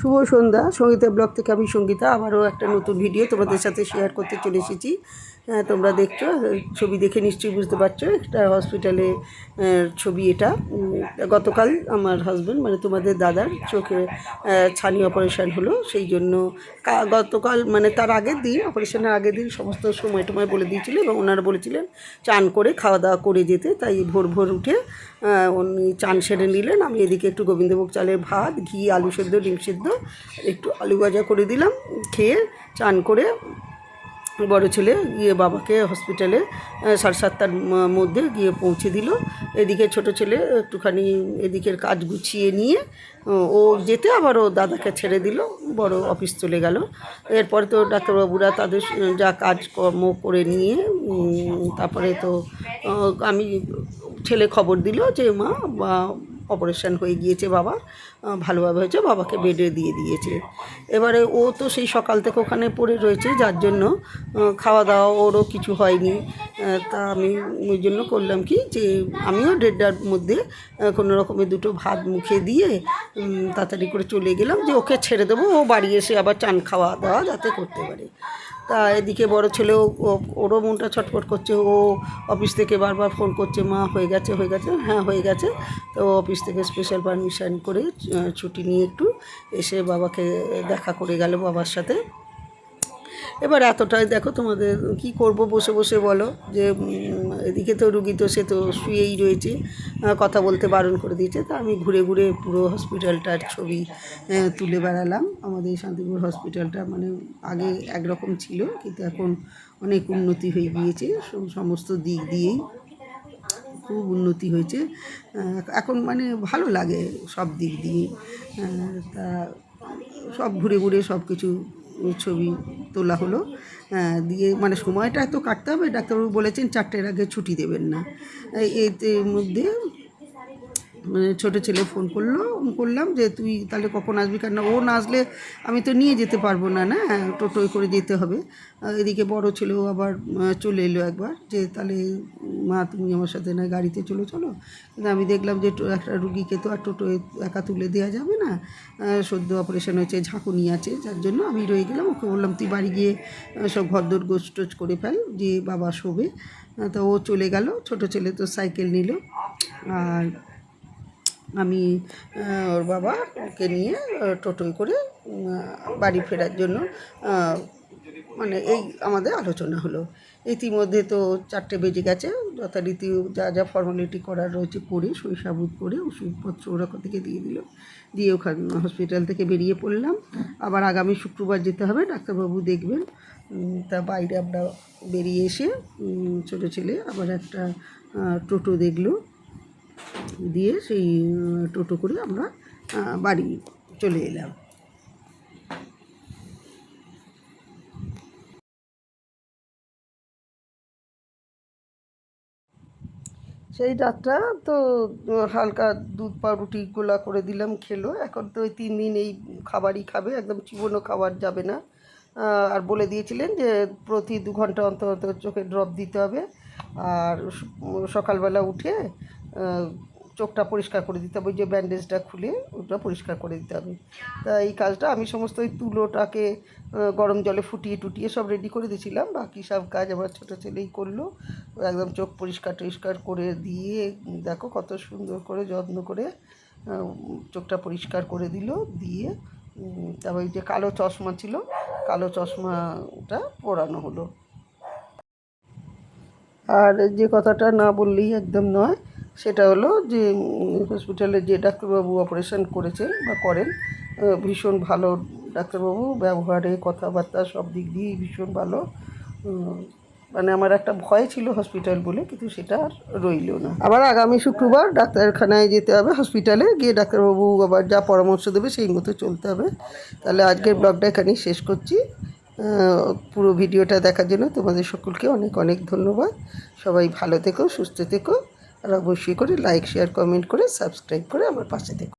শুভ সন্ধ্যা। Sangeeta blog থেকে আমি সঙ্গীতা আবারও একটা নতুন ভিডিও তোমাদের সাথে শেয়ার করতে চলে এসেছি। তোমরা দেখছো, ছবি দেখে নিশ্চয়ই বুঝতে পারছো একটা হসপিটালে ছবি। এটা গতকাল আমার হাজব্যান্ড মানে তোমাদের দাদার চোখে ছানি অপারেশান হলো, সেই জন্য গতকাল মানে তার আগের দিন, অপারেশনের আগের দিন সমস্ত সময় টময় বলে দিয়েছিল এবং ওনারা বলেছিলেন চান করে খাওয়া দাওয়া করে যেতে। তাই ভোর ভোর উঠে উনি চান সেরে নিলেন। আমি এদিকে একটু গোবিন্দভোগ চালের ভাত, ঘি, আলু সেদ্ধ, ডিম সেদ্ধ, একটু আলু ভাজা করে দিলাম। খেয়ে চান করে বড় ছেলে গিয়ে বাবাকে হসপিটালে 7:30টার মধ্যে গিয়ে পৌঁছে দিল। এদিকে ছোট ছেলে একটুখানি এদিকের কাজ গুছিয়ে নিয়ে ও যেতে আবার ও দাদাকে ছেড়ে দিল, বড় অফিস চলে গেল। এরপরে তো ডাক্তারবাবুরা তাদের যা কাজকর্ম করে নিয়ে তারপরে তো আমি ছেলে খবর দিল যে মা অপারেশান হয়ে গিয়েছে, বাবা ভালোভাবে হয়েছে, বাবাকে বেডে দিয়ে দিয়েছে। এবারে ও তো সেই সকাল থেকে ওখানে পড়ে রয়েছে, যার জন্য খাওয়া দাওয়া ওরও কিছু হয়নি। তা আমি ওই জন্য করলাম কি যে আমিও 1:30টার মধ্যে কোনো রকমের দুটো ভাত মুখে দিয়ে তাড়াতাড়ি করে চলে গেলাম যে ওকে ছেড়ে দেবো, ও বাড়ি এসে আবার চান খাওয়া দাওয়া যাতে করতে পারে। তা এদিকে বড় ছেলেও ওরও মনটা ছটফট করছে, ও অফিস থেকে বারবার ফোন করছে, মা হয়ে গেছে হয়ে গেছে, হ্যাঁ হয়ে গেছে। তো অফিস থেকে স্পেশাল পারমিশন করে ছুটি নিয়ে একটু এসে বাবাকে দেখা করে গেল বাবার সাথে। এবার এতটাই দেখো, তোমাদের কি করব বসে বসে বলো, যে এদিকে তো রুগী তো সে তো শুয়েই রয়েছে, কথা বলতে বারণ করে দিয়েছে। তা আমি ঘুরে ঘুরে পুরো হসপিটালটার ছবি তুলে বেড়ালাম। আমাদের শান্তিপুর হসপিটালটা মানে আগে একরকম ছিল, কিন্তু এখন অনেক উন্নতি হয়ে গিয়েছে, সমস্ত দিক দিয়েই খুব উন্নতি হয়েছে এখন, মানে ভালো লাগে সব দিক দিয়ে। তা সব ঘুরে ঘুরে সব কিছু ছবি তোলা হলো। দিয়ে মানে সময়টা এত কাটতে হবে, ডাক্তারবাবু বলেছেন 4টের আগে ছুটি দেবেন না। এর মধ্যে ছোটো ছেলে ফোন করলাম যে তুই তাহলে কখন আসবি, কেন ও না আসলে আমি তো নিয়ে যেতে পারবো না, না টোটোয় করে যেতে হবে। এদিকে বড় ছেলেও আবার চলে এলো একবার, যে তাহলে মা তুমি আমার সাথে না গাড়িতে চলো। কিন্তু আমি দেখলাম যে একটা রুগীকে তো আর টোটোয় একা তুলে দেওয়া যাবে না, সদ্য অপারেশন হয়েছে, ঝাঁকুনি আছে, যার জন্য আমি রয়ে গেলাম। ওকে বললাম তুই বাড়ি গিয়ে সব ঘরদোর গোছ করে ফেল, যে বাবা শোবে। তো ও চলে গেল, ছোটো ছেলে তো সাইকেল নিল, আর আমি ওর বাবাকে নিয়ে টোটোয় করে বাড়ি ফেরার জন্য মানে এই আমাদের আলোচনা হলো। ইতিমধ্যে তো 4টে বেজে গেছে, যথারীতি যা যা ফর্মালিটি করার রয়েছে করে সইসাবুত করে ওষুধপত্র ওরা থেকে দিয়ে দিল, দিয়ে ওখানে হসপিটাল থেকে বেরিয়ে পড়লাম। আবার আগামী শুক্রবার যেতে হবে, ডাক্তারবাবু দেখবেন। তা বাইরে আমরা বেরিয়ে এসে ছোটো ছেলে আবার একটা টোটো দেখলো, দিয়ে সেই টোটো করে আমরা বাড়ি চলে এলাম। সেই রাতটা তো হালকা দুধ পাউরুটি গোলা করে দিলাম, খেলো। এখন তো ওই 3 দিন এই খাবারই খাবে, একদম চিবনো খাবার যাবে না। আর বলে দিয়েছিলেন যে প্রতি 2 ঘন্টা অন্তর অন্তর চোখে ড্রপ দিতে হবে, আর সকালবেলা উঠে চোখটা পরিষ্কার করে দিতে হবে, ওই যে ব্যান্ডেজটা খুলে ওটা পরিষ্কার করে দিতে হবে। তা এই কাজটা আমি সমস্ত ওই তুলোটাকে গরম জলে ফুটিয়ে সব রেডি করে দিয়েছিলাম, বাকি সব কাজ আমার ছোটো ছেলেই করলো। একদম চোখ পরিষ্কার করে দিয়ে দেখো কত সুন্দর করে যত্ন করে চোখটা পরিষ্কার করে দিল। দিয়ে তারপর ওই যে কালো চশমা ছিল, কালো চশমাটা পরানো হলো। আর যে কথাটা না বললেই একদম নয়, সেটা হলো যে হসপিটালে যে ডাক্তারবাবু অপারেশন করেছেন বা করেন, ভীষণ ভালো ডাক্তারবাবু, ব্যবহারে কথাবার্তা সব দিক দিয়েই ভীষণ ভালো। মানে আমার একটা ভয় ছিল হসপিটাল বলে, কিন্তু সেটা আর রইল না। আবার আগামী শুক্রবার ডাক্তারখানায় যেতে হবে, হসপিটালে গিয়ে ডাক্তারবাবু আবার যা পরামর্শ দেবে সেই মতো চলতে হবে। তাহলে আজকের ব্লগটা এখানেই শেষ করছি। পুরো ভিডিওটা দেখার জন্য তোমাদের সকলকে অনেক অনেক ধন্যবাদ। সবাই ভালো থেকো, সুস্থ থেকো, আর অবশ্যই করে লাইক, শেয়ার, কমেন্ট করে সাবস্ক্রাইব করে আমার পাশে থেকো।